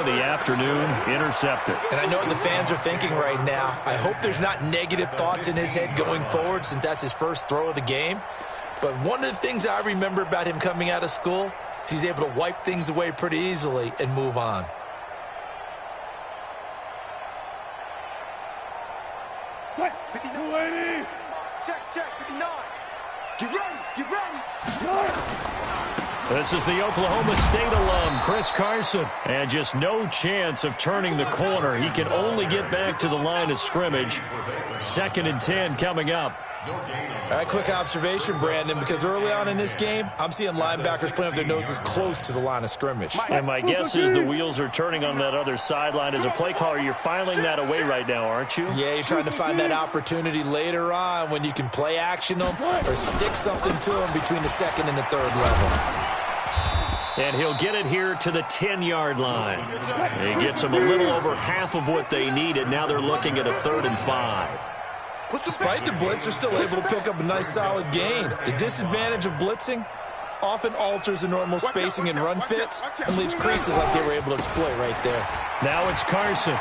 of the afternoon intercepted. And I know what the fans are thinking right now. I hope there's not negative thoughts in his head going forward since that's his first throw of the game. But one of the things I remember about him coming out of school is he's able to wipe things away pretty easily and move on. Check, 59. Check, 59. Get ready. This is the Oklahoma State alum, Chris Carson. And just no chance of turning the corner. He can only get back to the line of scrimmage. 2nd and 10 coming up. All right, quick observation, Brandon, because early on in this game, I'm seeing linebackers playing with their noses close to the line of scrimmage. And my guess is the wheels are turning on that other sideline. As a play caller, you're filing that away right now, aren't you? Yeah, you're trying to find that opportunity later on when you can play action them or stick something to them between the 2nd and the 3rd level. And he'll get it here to the 10-yard line. He gets them a little over half of what they needed. Now they're looking at a 3rd and 5. Despite the blitz, they're still able to pick up a nice, solid gain. The disadvantage of blitzing often alters the normal spacing and run fits and leaves creases like they were able to exploit right there. Now it's Carson.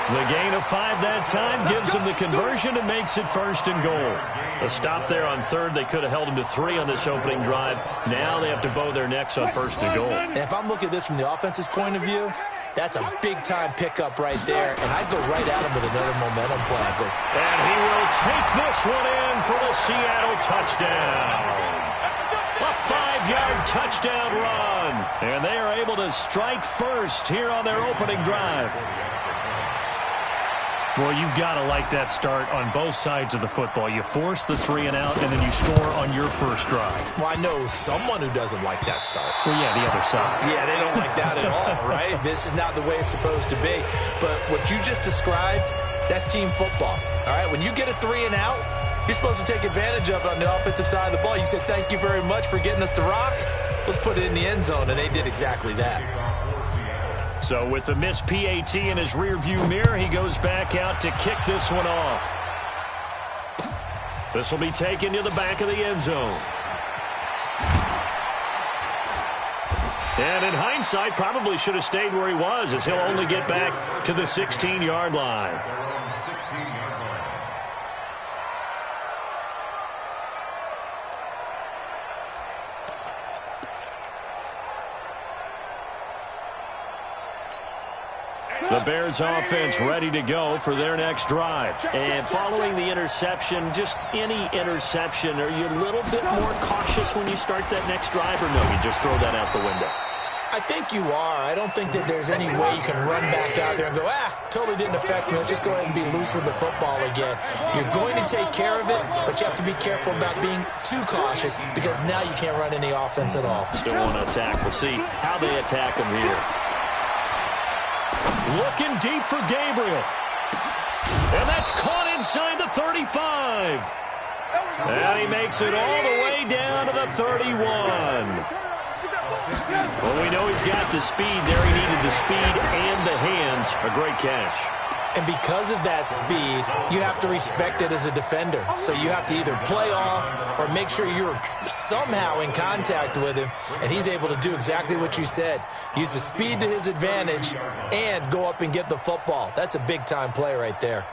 The gain of 5 that time gives him the conversion and makes it 1st and goal. A stop there on 3rd. They could have held him to 3 on this opening drive. Now they have to bow their necks on 1st and goal. And if I'm looking at this from the offense's point of view, that's a big-time pickup right there, and I'd go right at him with another momentum play. And he will take this one in for the Seattle touchdown. A 5-yard touchdown run. And they are able to strike first here on their opening drive. Well, you've got to like that start on both sides of the football. You force the 3 and out, and then you score on your first drive. Well, I know someone who doesn't like that start. Well, yeah, the other side. Yeah, they don't like that at all, right? This is not the way it's supposed to be. But what you just described, that's team football, all right? When you get a 3 and out, you're supposed to take advantage of it on the offensive side of the ball. You said, thank you very much for getting us the rock. Let's put it in the end zone, and they did exactly that. So with the missed PAT in his rearview mirror, he goes back out to kick this one off. This will be taken to the back of the end zone. And in hindsight, probably should have stayed where he was, as he'll only get back to the 16-yard line. The Bears offense ready to go for their next drive. And following the interception, just any interception, are you a little bit more cautious when you start that next drive, or no, you just throw that out the window? I think you are. I don't think that there's any way you can run back out there and go, totally didn't affect me. Let's just go ahead and be loose with the football again. You're going to take care of it, but you have to be careful about being too cautious because now you can't run any offense at all. Still want to attack. We'll see how they attack him here. Looking deep for Gabriel. And that's caught inside the 35. And he makes it all the way down to the 31. Well, we know he's got the speed there. He needed the speed and the hands. A great catch. And because of that speed, you have to respect it as a defender. So you have to either play off or make sure you're somehow in contact with him, and he's able to do exactly what you said. Use the speed to his advantage and go up and get the football. That's a big-time play right there.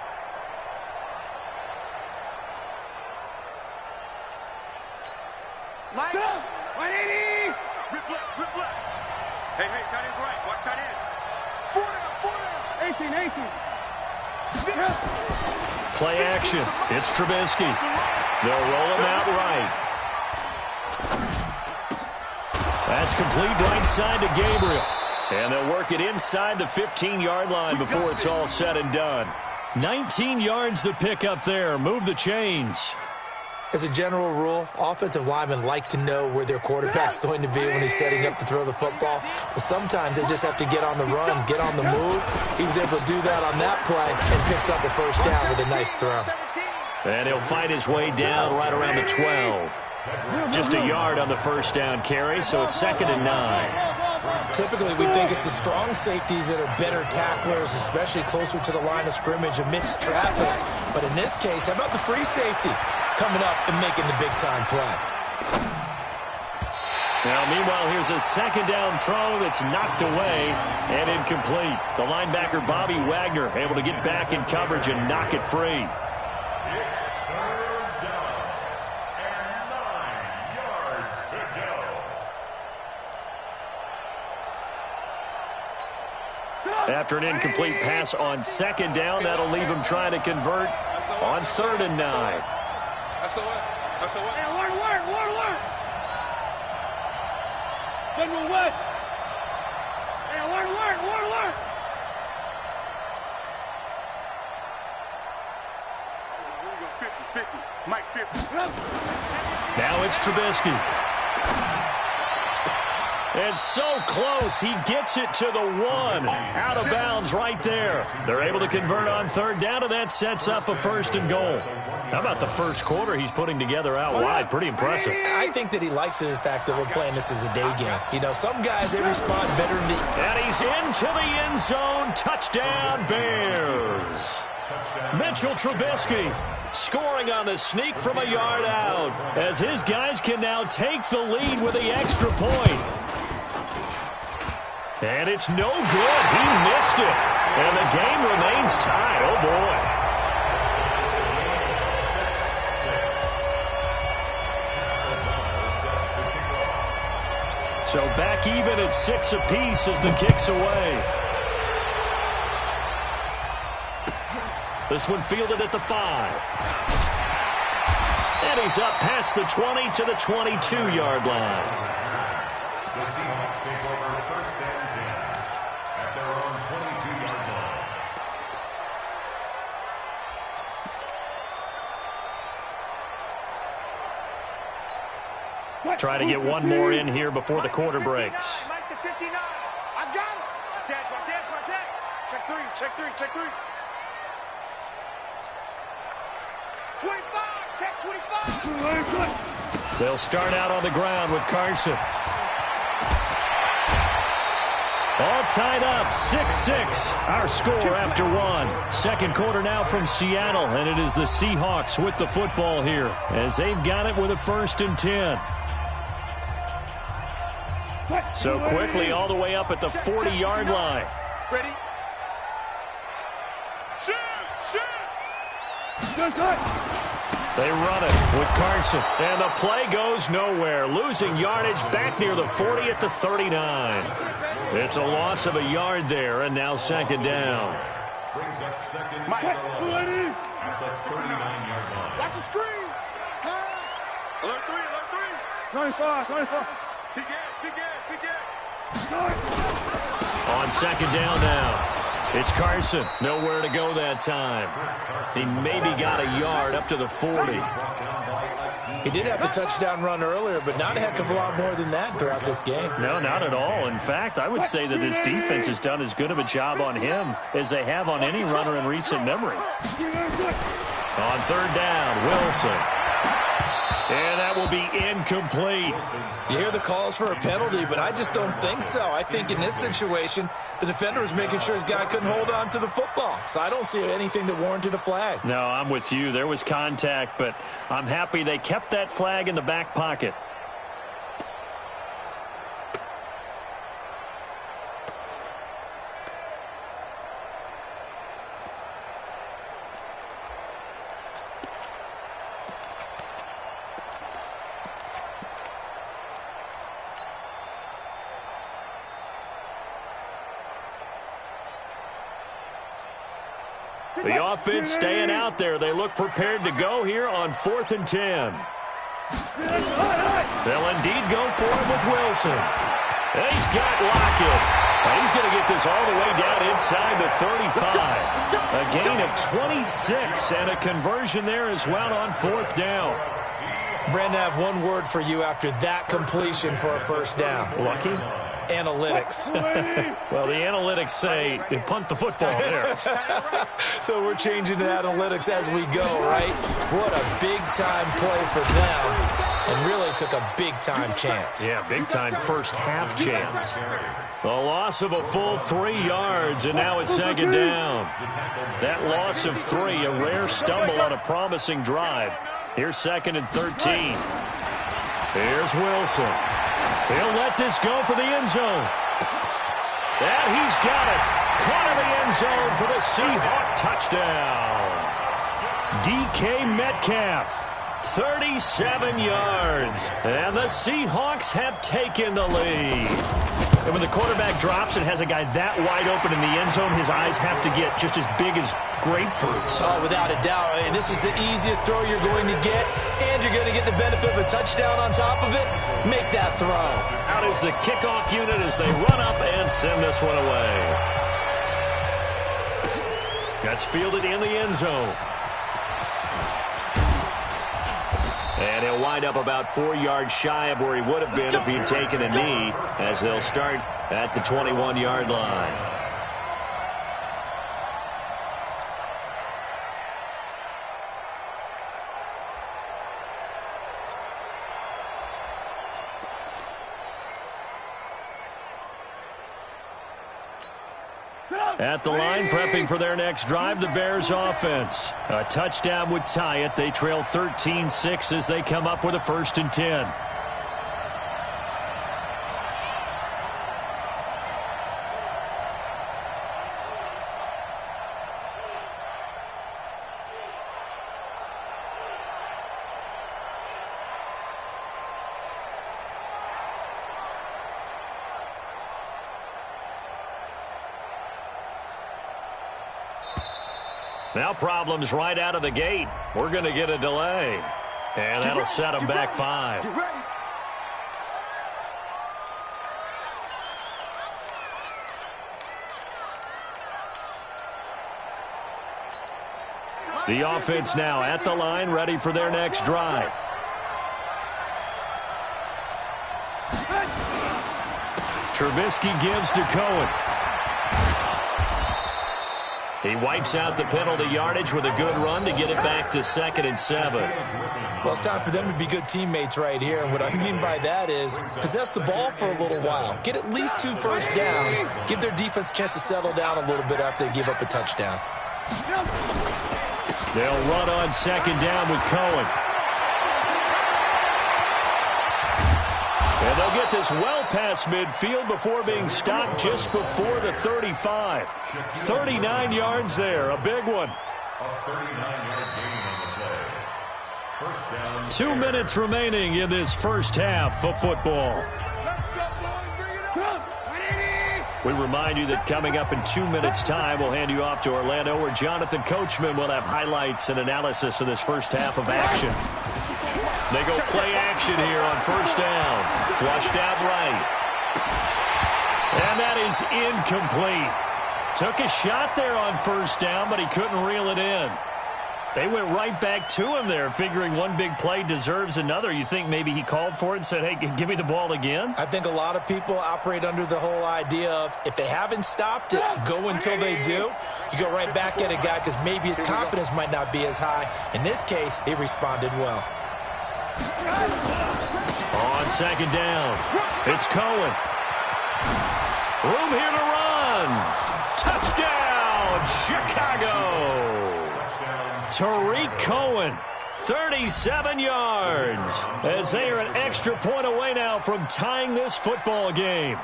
Line up, 180. Rip left. Hey, tight end's right. Watch tight end. 4 down. 18. Play action. It's Trubisky. They'll roll him out right. That's complete right side to Gabriel. And they'll work it inside the 15-yard line before it's all said and done. 19 yards to pick up there. Move the chains. As a general rule, offensive linemen like to know where their quarterback's going to be when he's setting up to throw the football. But sometimes they just have to get on the run, get on the move. He was able to do that on that play and picks up a first down with a nice throw. And he'll fight his way down right around the 12. Just a yard on the first down carry, so it's 2nd and 9. Typically, we think it's the strong safeties that are better tacklers, especially closer to the line of scrimmage amidst traffic. But in this case, how about the free safety coming up and making the big-time play? Now, meanwhile, here's a second down throw that's knocked away and incomplete. The linebacker, Bobby Wagner, able to get back in coverage and knock it free. After an incomplete pass on second down, that'll leave him trying to convert on 3rd and 9. That's the way. That's the way. Hey, work. General West. Hey, work. Here we go, 50. Mike 50. Now it's Trubisky. And so close, he gets it to the 1. Out of bounds right there. They're able to convert on 3rd down, and that sets up a 1st and goal. How about the first quarter he's putting together out wide? Pretty impressive. I think that he likes the fact that we're playing this as a day game. You know, some guys, they respond better than the... And he's into the end zone. Touchdown, Bears. Mitchell Trubisky scoring on the sneak from a yard out as his guys can now take the lead with the extra point. And it's no good. He missed it. And the game remains tied. Oh, boy. So back even at 6 apiece as the kick's away. This one fielded at the 5. And he's up past the 20 to the 22-yard line. The Seahawks take over 1st and 10 at their own 22-yard line. Try to get one more in here before the quarter breaks. Mike the 59. I got it. Watch that. Check 3. 25. Check 25. They'll start out on the ground with Carson. All tied up, 6-6. Our score after 1. Second quarter now from Seattle, and it is the Seahawks with the football here as they've got it with a 1st and 10. So quickly all the way up at the 40-yard line. Ready? Shoot! They run it with Carson, and the play goes nowhere. Losing yardage back near the 40 at the 39. It's a loss of a yard there, and now second down. Brings up second Mike, at the 39-yard line. watch the screen. Pass. Alert 3. 25. Big Ed. On second down now. It's Carson. Nowhere to go that time. He maybe got a yard up to the 40. He did have the touchdown run earlier, but not a heck of a lot more than that throughout this game. No, not at all. In fact, I would say that this defense has done as good of a job on him as they have on any runner in recent memory. On 3rd down, Wilson. And that will be incomplete. You hear the calls for a penalty, but I just don't think so. I think in this situation, the defender was making sure his guy couldn't hold on to the football. So I don't see anything that warranted a flag. No, I'm with you. There was contact, but I'm happy they kept that flag in the back pocket. The offense staying out there. They look prepared to go here on 4th and 10. They'll indeed go for it with Wilson. And he's got Lockett. And he's going to get this all the way down inside the 35. A gain of 26 and a conversion there as well on 4th down. Brandon, I have one word for you after that completion for a 1st down. Lucky? Analytics. Well, the analytics say they punt the football there. So we're changing to analytics as we go, right? What a big-time play for them, and really took a big-time chance. Yeah, big-time first half chance. The loss of a full 3 yards, and now it's second down. That loss of 3, a rare stumble on a promising drive. Here's 2nd and 13. Here's Wilson. He'll let this go for the end zone. And he's got it. Caught in the end zone for the Seahawk touchdown. DK Metcalf, 37 yards. And the Seahawks have taken the lead. And when the quarterback drops and has a guy that wide open in the end zone, his eyes have to get just as big as grapefruits. Oh, without a doubt. This is the easiest throw you're going to get, and you're going to get the benefit of a touchdown on top of it. Make that throw. Out is the kickoff unit as they run up and send this one away. That's fielded in the end zone. And he'll wind up about 4 yards shy of where he would have been if he'd taken a knee, as they'll start at the 21-yard line. At the line, prepping for their next drive, the Bears offense. A touchdown would tie it. They trail 13-6 as they come up with a 1st and 10. Now problems right out of the gate. We're going to get a delay. And that'll set them back 5. The offense now at the line, ready for their next drive. Trubisky gives to Cohen. He wipes out the penalty yardage with a good run to get it back to 2nd and 7. Well, it's time for them to be good teammates right here. And what I mean by that is possess the ball for a little while. Get at least 2 first downs. Give their defense a chance to settle down a little bit after they give up a touchdown. They'll run on 2nd down with Cohen. And they'll get this well past midfield before being stopped just before the 35. 39 yards there, a big one. A 39-yard gain on the play. First down. 2 minutes remaining in this first half of football. We remind you that coming up in 2 minutes' time, we'll hand you off to Orlando, where Jonathan Coachman will have highlights and analysis of this first half of action. They go play action here on 1st down. Flushed out right. And that is incomplete. Took a shot there on 1st down, but he couldn't reel it in. They went right back to him there, figuring one big play deserves another. You think maybe he called for it and said, hey, give me the ball again? I think a lot of people operate under the whole idea of if they haven't stopped it, go until they do. You go right back at a guy because maybe his confidence might not be as high. In this case, he responded well. On 2nd down, it's Cohen. Room here to run. Touchdown, Chicago. Tariq Cohen, 37 yards, as they are an extra point away now from tying this football game.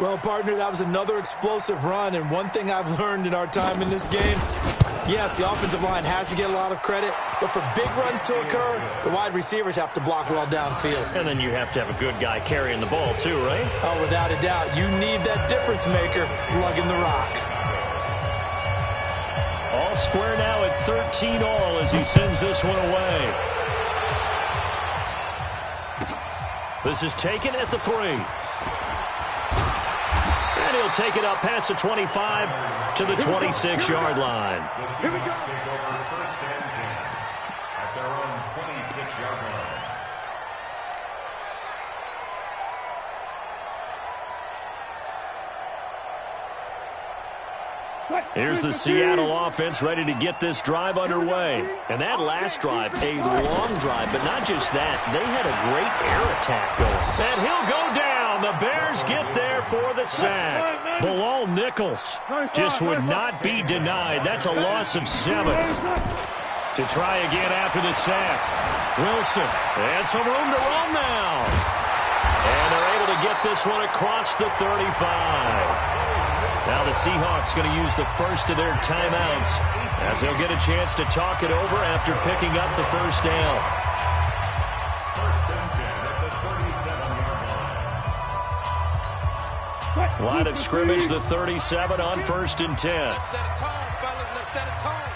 Well, partner, that was another explosive run, and one thing I've learned in our time in this game, yes, the offensive line has to get a lot of credit, but for big runs to occur, the wide receivers have to block well downfield. And then you have to have a good guy carrying the ball too, right? Oh, without a doubt. You need that difference maker lugging the rock. All square now at 13 all as he sends this one away. This is taken at the 3. And he'll take it up past the 25 to the 26-yard line. The Seahawks take over 1st and 10 at their own 26-yard line. Here's the Seattle offense ready to get this drive underway. And that last drive, a long drive, but not just that. They had a great air attack going. And he'll go down. The Bears get there for the sack. Bilal Nichols just would not be denied. That's a loss of 7. To try again after the sack. Wilson, and some room to run now. And they're able get this one across the 35. Now the Seahawks going to use the first of their timeouts as they'll get a chance to talk it over after picking up the first down. First and 10 at the 37-yard line. Line of scrimmage, the 37 on 1st and 10. Let's set a tone, fellas. Let's set a tone.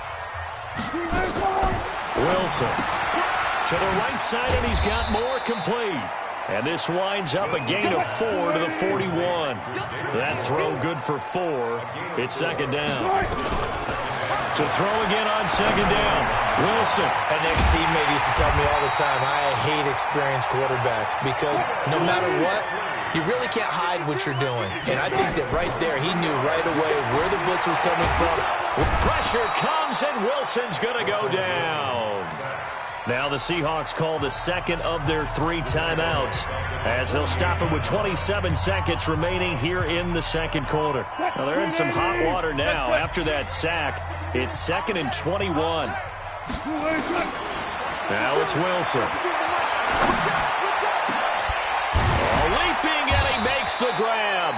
Wilson to the right side, and he's got more complete. And this winds up a gain of 4 to the 41. That throw good for 4. It's second down. To throw again on second down. Wilson. An ex-teammate used to tell me all the time, I hate experienced quarterbacks because no matter what, you really can't hide what you're doing. And I think that right there, he knew right away where the blitz was coming from. Pressure comes, and Wilson's going to go down. Now the Seahawks call the second of their 3 timeouts as they'll stop it with 27 seconds remaining here in the second quarter. Now they're in some hot water now after that sack. It's 2nd and 21. Now it's Wilson. Leaping, and he makes the grab.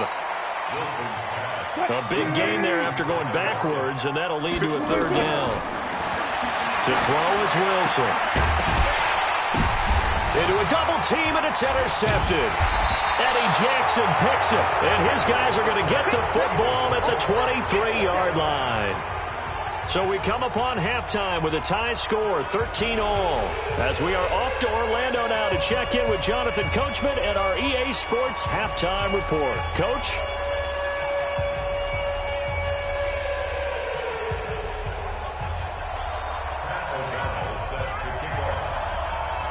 A big gain there after going backwards, and that'll lead to a 3rd down. To throw is Wilson. Into a double team, and it's intercepted. Eddie Jackson picks it, and his guys are going to get the football at the 23-yard line. So we come upon halftime with a tie score, 13-all. As we are off to Orlando now to check in with Jonathan Coachman and our EA Sports halftime report. Coach?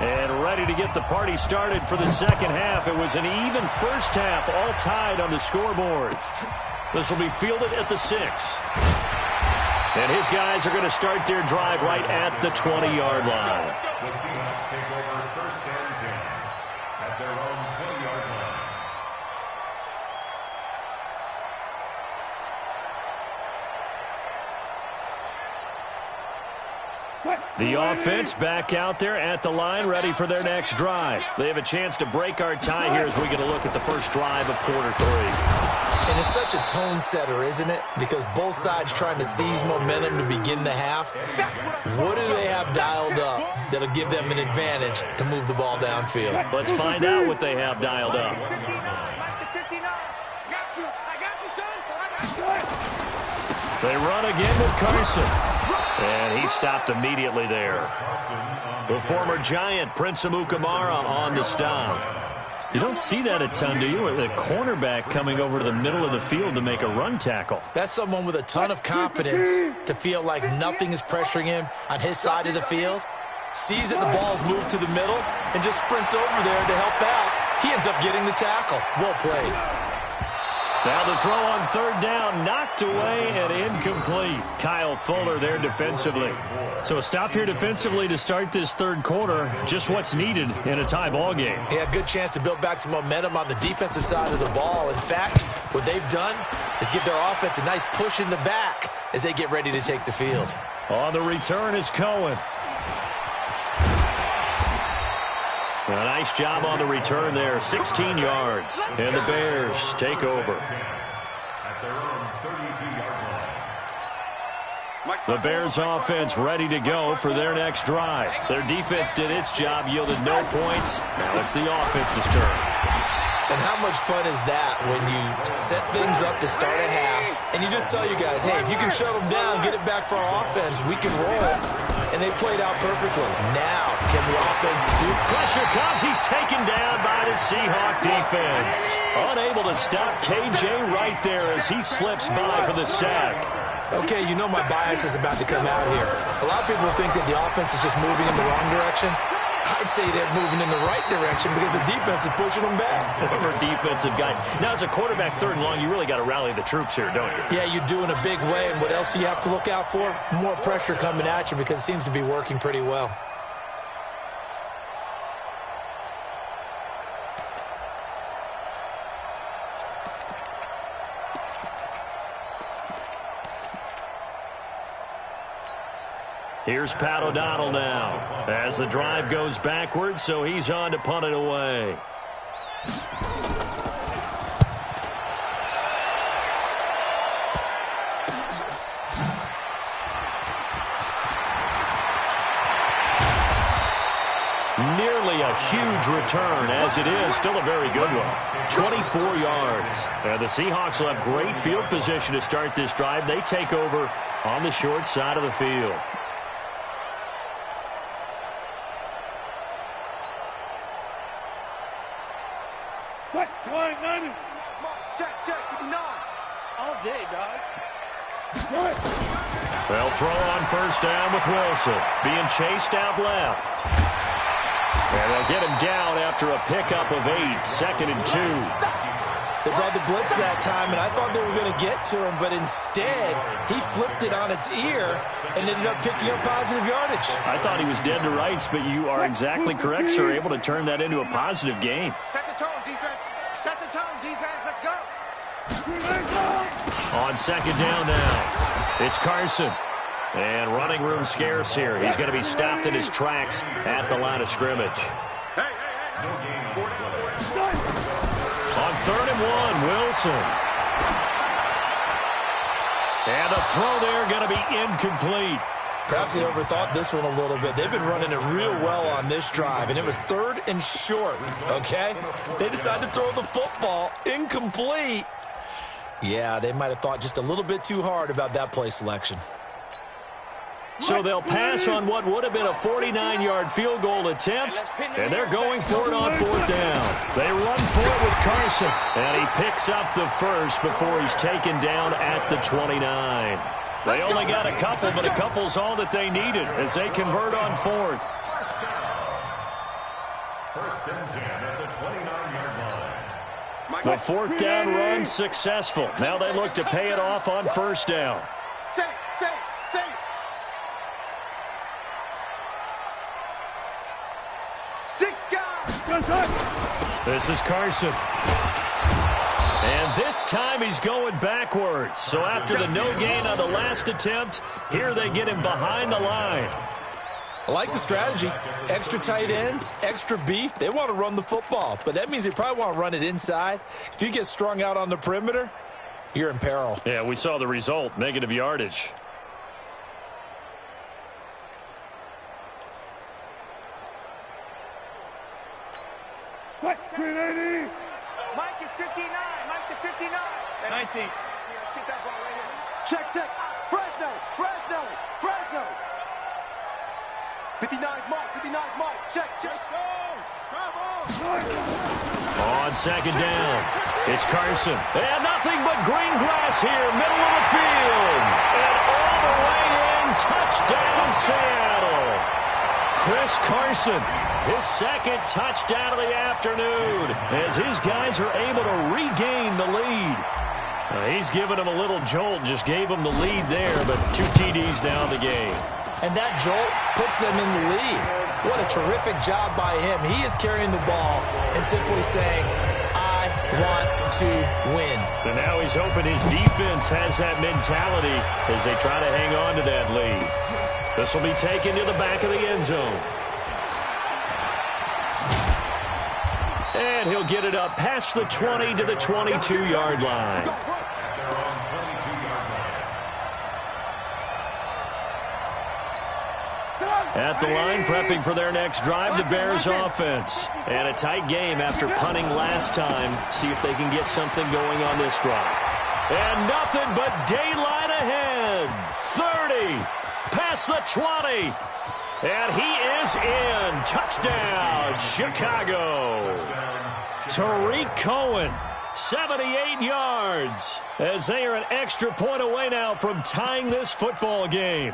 And ready to get the party started for the second half. It was an even first half, all tied on the scoreboard. This will be fielded at the 6. And his guys are going to start their drive right at the 20-yard line. The Seahawks take over 1st and 10 at their own 20-yard line. The offense back out there at the line, ready for their next drive. They have a chance to break our tie here as we get a look at the first drive of quarter 3. And it's such a tone setter, isn't it? Because both sides trying to seize momentum to begin the half. What do they have dialed up that'll give them an advantage to move the ball downfield? Let's find out what they have dialed up. They run again with Carson. And he stopped immediately there. The former Giant, Prince Amukamara, on the stop. You don't see that a ton, do you? The cornerback coming over to the middle of the field to make a run tackle. That's someone with a ton of confidence to feel like nothing is pressuring him on his side of the field. Sees that the ball's moved to the middle and just sprints over there to help out. He ends up getting the tackle. Well played. Now the throw on 3rd down, knocked away and incomplete. Kyle Fuller there defensively. So a stop here defensively to start this 3rd quarter. Just what's needed in a tie ball game. He had a good chance to build back some momentum on the defensive side of the ball. In fact, what they've done is give their offense a nice push in the back as they get ready to take the field. On the return is Cohen. A nice job on the return there, 16 yards. And the Bears take over. At their own 32-yard line. The Bears offense ready to go for their next drive. Their defense did its job, yielded no points. Now it's the offense's turn. And how much fun is that when you set things up to start a half and you just tell you guys, hey, if you can shut them down, get it back for our offense, we can roll. And they played out perfectly. Now, can the offense do? Pressure comes. He's taken down by the Seahawk defense. Unable to stop KJ right there as he slips by for the sack. Okay, you know my bias is about to come out here. A lot of people think that the offense is just moving in the wrong direction. I'd say they're moving in the right direction because the defense is pushing them back. Former defensive guy. Now, as a quarterback 3rd and long, you really got to rally the troops here, don't you? Yeah, you do in a big way. And what else do you have to look out for? More pressure coming at you because it seems to be working pretty well. Here's Pat O'Donnell now as the drive goes backwards, so he's on to punt it away. Nearly a huge return, as it is still a very good one. 24 yards. And the Seahawks will have great field position to start this drive. They take over on the short side of the field. Check, 59. All day, dog. They'll throw on first down with Wilson. Being chased out left. And they'll get him down after a pickup of 8, 2nd and 2. They brought the blitz that time, and I thought they were going to get to him, but instead, he flipped it on its ear and ended up picking up positive yardage. I thought he was dead to rights, but you are exactly correct, sir. Able to turn that into a positive game. Set the tone, defense. Set the tone, defense. Let's go. On second down now, it's Carson. And running room scarce here. He's going to be stopped in his tracks at the line of scrimmage. Hey. On 3rd and 1, Wilson. And the throw there going to be incomplete. Perhaps they overthought this one a little bit. They've been running it real well on this drive, and it was 3rd and short, okay? They decided to throw the football incomplete. Yeah, they might have thought just a little bit too hard about that play selection. So they'll pass on what would have been a 49-yard field goal attempt, and they're going for it on 4th down. They run for it with Carson, and he picks up the first before he's taken down at the 29. They only got a couple, but a couple's all that they needed as they convert on 4th. First and 10 at the 29-yard line. The 4th down run successful. Now they look to pay it off on first down. Safe. This is Carson. And this time he's going backwards. So after the no gain on the last attempt, here they get him behind the line. I like the strategy. Extra tight ends, extra beef. They want to run the football, but that means they probably want to run it inside. If you get strung out on the perimeter, you're in peril. Yeah, we saw the result, negative yardage. Mike is 59. Mike to 59. 19. Let's get that ball right here. Check. Fresno. 59 Mike. Check. On second down, it's Carson. And nothing but green grass here, middle of the field. And all the way in, touchdown Seattle. Chris Carson, his second touchdown of the afternoon, as his guys are able to regain the lead. He's given them a little jolt, just gave them the lead there, but 2 TDs now in the game. And that jolt puts them in the lead. What a terrific job by him. He is carrying the ball and simply saying, I want to win. And now he's hoping his defense has that mentality as they try to hang on to that lead. This will be taken to the back of the end zone. And he'll get it up past the 20 to the 22-yard line. At the line, prepping for their next drive, the Bears offense. And a tight game after punting last time. See if they can get something going on this drive. And nothing but daylight ahead. 30, past the 20. And he is in. Touchdown, Chicago. Tariq Cohen, 78 yards. As they are an extra point away now from tying this football game.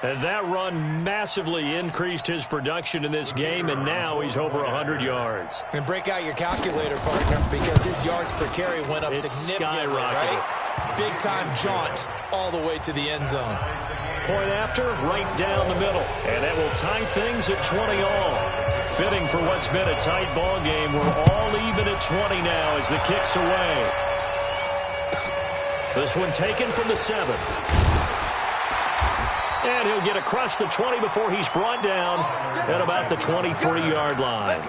And that run massively increased his production in this game, and now he's over 100 yards. And break out your calculator, partner, because his yards per carry went up significantly, right? Big-time jaunt all the way to the end zone. Point after, right down the middle. And that will tie things at 20 all. Fitting for what's been a tight ball game. We're all even at 20 now as the kick's away. This one taken from the 7. And he'll get across the 20 before he's brought down at about the 23-yard line.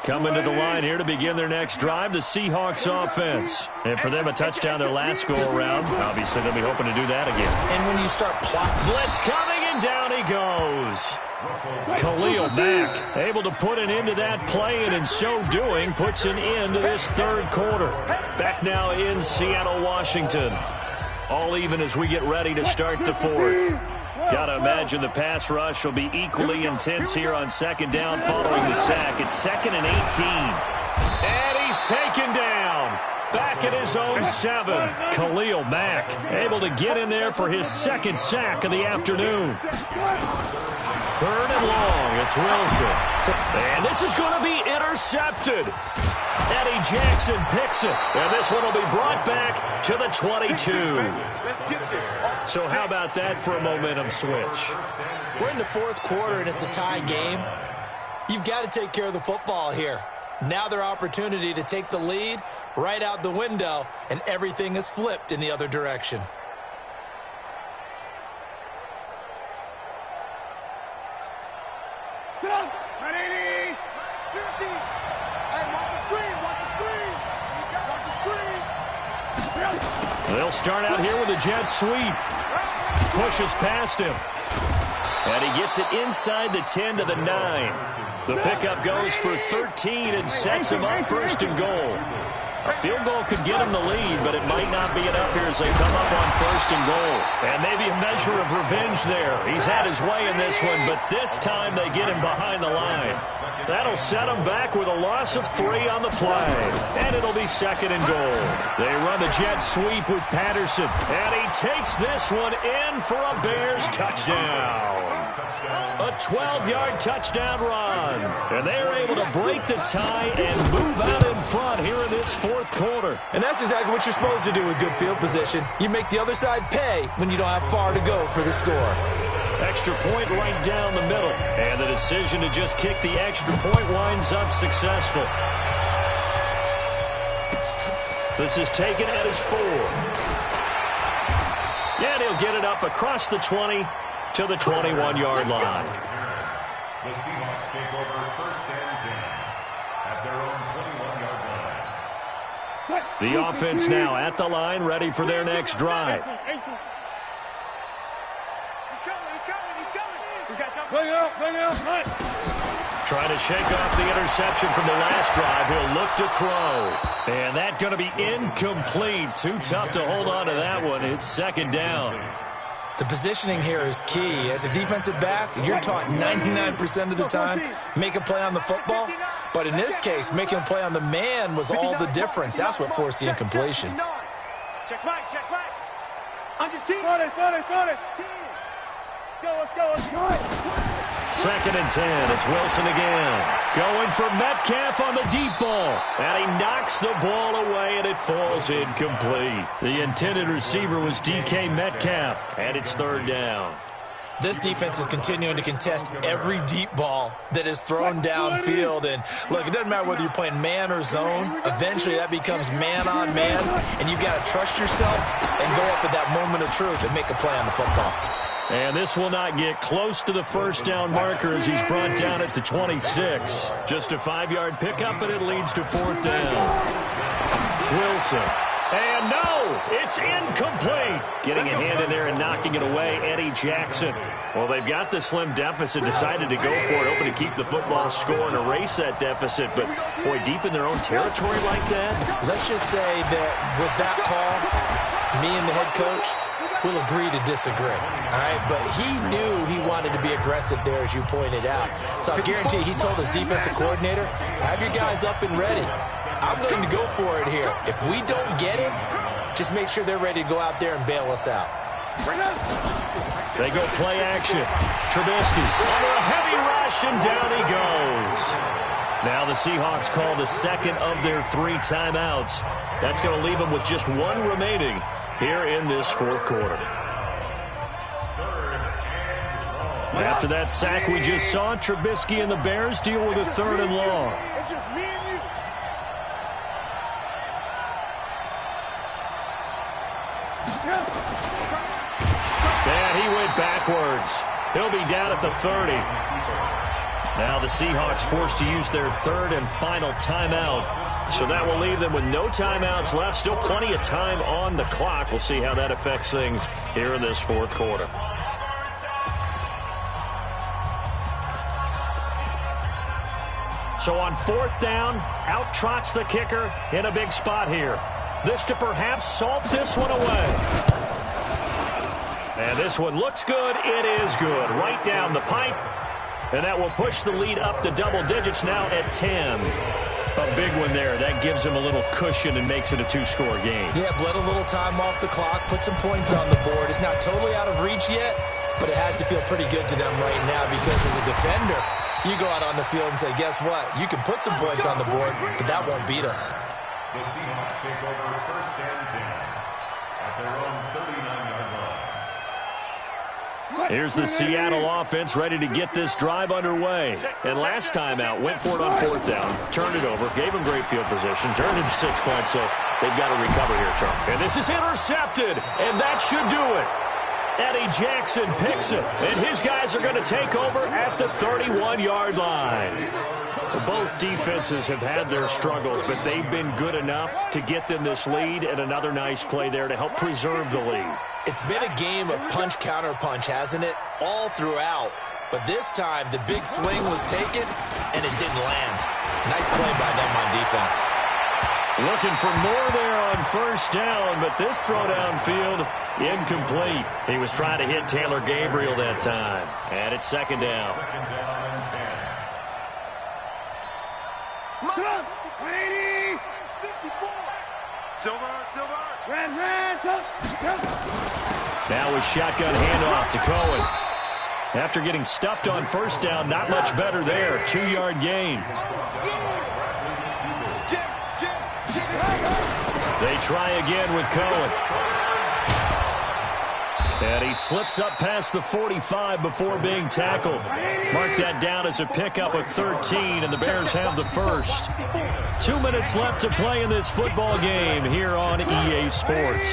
Coming to the line here to begin their next drive, the Seahawks offense. And for them, a touchdown their last go-around. Obviously, they'll be hoping to do that again. And when you start blitz coming, and down he goes. Khalil Mack able to put an end to that play, and in so doing, puts an end to this third quarter. Back now in Seattle, Washington. All even as we get ready to start the fourth. Got to imagine the pass rush will be equally intense here on second down following the sack. It's 2nd and 18. And he's taken down. Back at his own 7. Khalil Mack able to get in there for his second sack of the afternoon. 3rd and long. It's Wilson. And this is going to be intercepted. Eddie Jackson picks it. And this one will be brought back to the 22. So how about that for a momentum switch? We're in the fourth quarter, and it's a tie game. You've got to take care of the football here. Now their opportunity to take the lead right out the window, and everything is flipped in the other direction. They'll start out here with a jet sweep. Pushes past him. And he gets it inside the 10 to the 9. The pickup goes for 13 and sets him up 1st and goal. A field goal could get him the lead, but it might not be enough here as they come up on 1st and goal. And maybe a measure of revenge there. He's had his way in this one, but this time they get him behind the line. That'll set him back with a loss of 3 on the play. And it'll be 2nd and goal. They run the jet sweep with Patterson. And he takes this one in for a Bears touchdown. A 12-yard touchdown run. And they're able to break the tie and move out in front here in this fourth quarter. And that's exactly what you're supposed to do with good field position. You make the other side pay when you don't have far to go for the score. Extra point right down the middle. And the decision to just kick the extra point winds up successful. This is taken at his 4. And he'll get it up across the 20 to the 21-yard line. The Seahawks take over 1st and 10 at their own 21-yard line. The offense now at the line, ready for their next drive. Trying to shake off the interception from the last drive. He'll look to throw. And that's going to be incomplete. Too tough to hold on to that one. It's 2nd down. The positioning here is key. As a defensive back, you're taught 99% of the time, make a play on the football. But in this case, making a play on the man was all the difference. That's what forced the incompletion. Check right, check right. Under 10. Front it. Let's go. 2nd and 10. It's Wilson again. Going for Metcalf on the deep ball. And he knocks the ball away, and it falls incomplete. The intended receiver was DK Metcalf, and it's 3rd down. This defense is continuing to contest every deep ball that is thrown downfield. And, look, it doesn't matter whether you're playing man or zone. Eventually, that becomes man on man, and you've got to trust yourself and go up at that moment of truth and make a play on the football. And this will not get close to the 1st down marker as he's brought down at the 26. Just a 5-yard pickup, and it leads to 4th down. Wilson. And no, it's incomplete. Getting a hand in there and knocking it away, Eddie Jackson. Well, they've got the slim deficit, decided to go for it, hoping to keep the football score and erase that deficit. But, boy, deep in their own territory like that. Let's just say that with that call, me and the head coach will agree to disagree. All right, but he knew he wanted to be aggressive there, as you pointed out. So I guarantee he told his defensive coordinator, have your guys up and ready. I'm willing to go for it here. If we don't get it, just make sure they're ready to go out there and bail us out. They go play action. Trubisky under a heavy rush, and down he goes. Now the Seahawks call the 2nd of their 3 timeouts. That's going to leave them with just 1 remaining here in this 4th quarter. After that sack we just saw, Trubisky and the Bears deal with a 3rd and long. It's just me and you. And he went backwards. He'll be down at the 30. Now the Seahawks forced to use their third and final timeout. So that will leave them with no timeouts left. Still plenty of time on the clock. We'll see how that affects things here in this fourth quarter. So on fourth down, out trots the kicker in a big spot here. This to perhaps salt this one away. And this one looks good. It is good. Right down the pipe. And that will push the lead up to double digits now at 10. A big one there. That gives them a little cushion and makes it a two-score game. Yeah, bled a little time off the clock, put some points on the board. It's not totally out of reach yet, but it has to feel pretty good to them right now because as a defender, you go out on the field and say, guess what? You can put some points on the board, but that won't beat us. The Seahawks take over first and 10 at their own 39-yard line. Here's the Seattle offense ready to get this drive underway. And last time out, went for it on fourth down, turned it over, gave them great field position, turned it to 6 points, so they've got to recover here, Charles. And this is intercepted, and that should do it. Eddie Jackson picks it, and his guys are going to take over at the 31-yard line. Both defenses have had their struggles, but they've been good enough to get them this lead, and another nice play there to help preserve the lead. It's been a game of punch-counter-punch, hasn't it? All throughout. But this time, the big swing was taken, and it didn't land. Nice play by them on defense. Looking for more there on first down, but this throw downfield, incomplete. He was trying to hit Taylor Gabriel that time. And it's second down. Second down and 10. Now a shotgun handoff to Cohen. After getting stuffed on first down, not much better there. 2-yard gain. They try again with Cohen. And he slips up past the 45 before being tackled. Mark that down as a pickup of 13, and the Bears have the first. 2 minutes left to play in this football game here on EA Sports.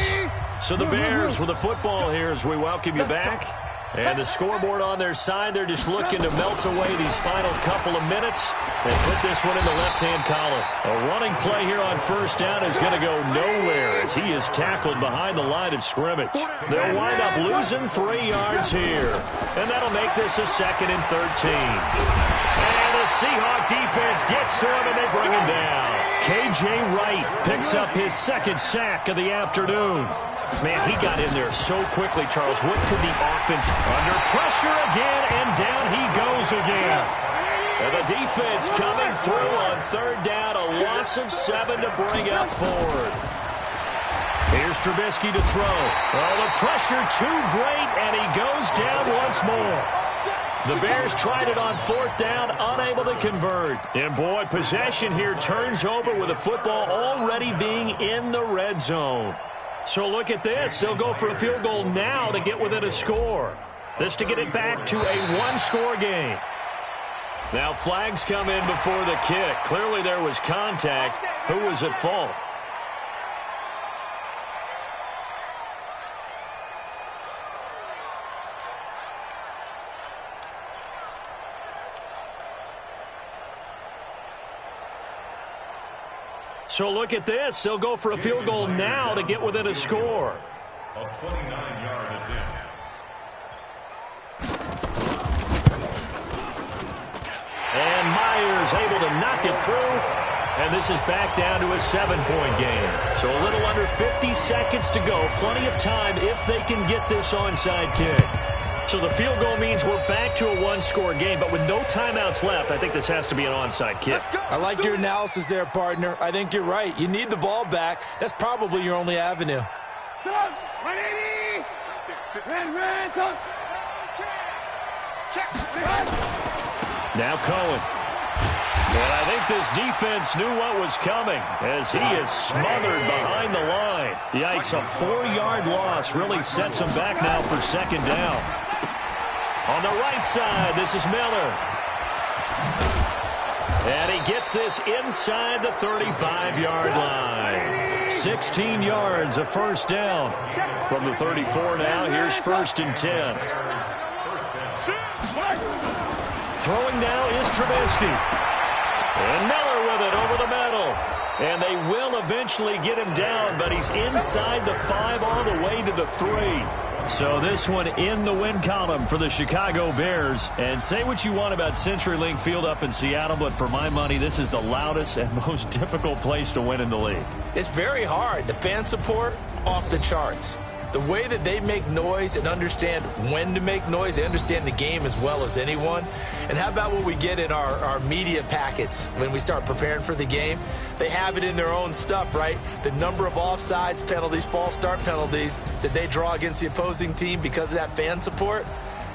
So the Bears with the football here as we welcome you back. And the scoreboard on their side, they're just looking to melt away these final couple of minutes and put this one in the left-hand column. A running play here on first down is going to go nowhere as he is tackled behind the line of scrimmage. They'll wind up losing 3 yards here. And that'll make this a 2nd and 13. And the Seahawk defense gets to him and they bring him down. K.J. Wright picks up his 2nd sack of the afternoon. Man, he got in there so quickly, Charles. What could the offense under pressure again, and down he goes again. And the defense coming through on third down, a loss of 7 to bring up 4th. Here's Trubisky to throw. Oh, the pressure too great, and he goes down once more. The Bears tried it on 4th down, unable to convert. And boy, possession here turns over with the football already being in the red zone. So look at this. They'll go for a field goal now to get within a score. This to get it back to a 1-score game. Now flags come in before the kick. Clearly there was contact. Who was at fault? So look at this. They'll go for a field goal now to get within a score. A 29-yard attempt. And Myers able to knock it through. And this is back down to a 7-point game. So a little under 50 seconds to go. Plenty of time if they can get this onside kick. So the field goal means we're back to a 1-score game, but with no timeouts left, I think this has to be an onside kick. I like your analysis there, partner. I think you're right. You need the ball back. That's probably your only avenue. Now Cohen. And I think this defense knew what was coming as he is smothered behind the line. Yikes, a 4-yard loss really sets him back now for 2nd down. On the right side, this is Miller. And he gets this inside the 35-yard line. 16 yards, a first down. From the 34 now, here's 1st and 10. Throwing now is Trubisky. And Miller with it over the middle. And they will eventually get him down, but he's inside the 5 all the way to the 3. So this one in the win column for the Chicago Bears. And say what you want about CenturyLink Field up in Seattle, but for my money, this is the loudest and most difficult place to win in the league. It's very hard. The fan support, off the charts. The way that they make noise and understand when to make noise, they understand the game as well as anyone. And how about what we get in our media packets when we start preparing for the game? They have it in their own stuff, right? The number of offsides penalties, false start penalties that they draw against the opposing team because of that fan support.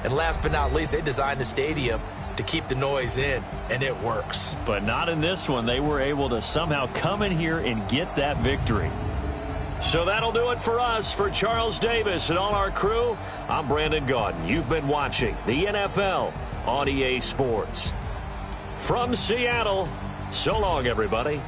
And last but not least, they designed the stadium to keep the noise in, and it works. But not in this one. They were able to somehow come in here and get that victory. So that'll do it for us. For Charles Davis and all our crew, I'm Brandon Gaudin. You've been watching the NFL on EA Sports. From Seattle, so long, everybody.